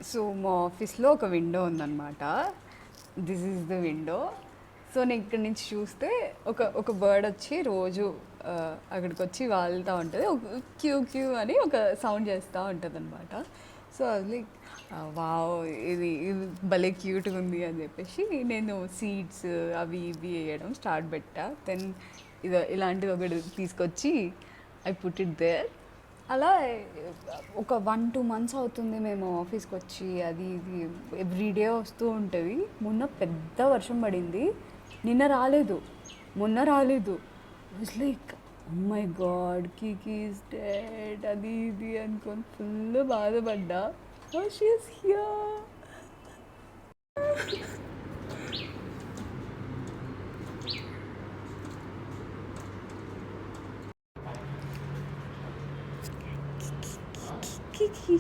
So మా ఆఫీస్లో ఒక విండో ఉందన్నమాట. This is the window. So నేను ఇక్కడి నుంచి చూస్తే ఒక బర్డ్ వచ్చి రోజు అక్కడికి వచ్చి వాళ్తూ ఉంటుంది. ఒక క్యూ క్యూ అని ఒక సౌండ్ చేస్తూ ఉంటుంది అనమాట. సో అది లైక్ వావ్, ఇది భలే క్యూట్గా ఉంది అని చెప్పేసి నేను సీడ్స్ అవి ఇవి వేయడం స్టార్ట్ పెట్టా. దెన్ ఇలాంటిది ఒకటి తీసుకొచ్చి ఐ పుట్ ఇట్ దేర్. అలా ఒక 1-2 months అవుతుంది మేము ఆఫీస్కి వచ్చి. అది ఇది ఎవ్రీడే వస్తూ ఉంటుంది. మొన్న పెద్ద వర్షం పడింది, నిన్న రాలేదు, మొన్న రాలేదు. Was like oh my god, Kiki is dead అది ఇది అనుకొని ఫుల్ బాధపడ్డా. She is here. Kiki.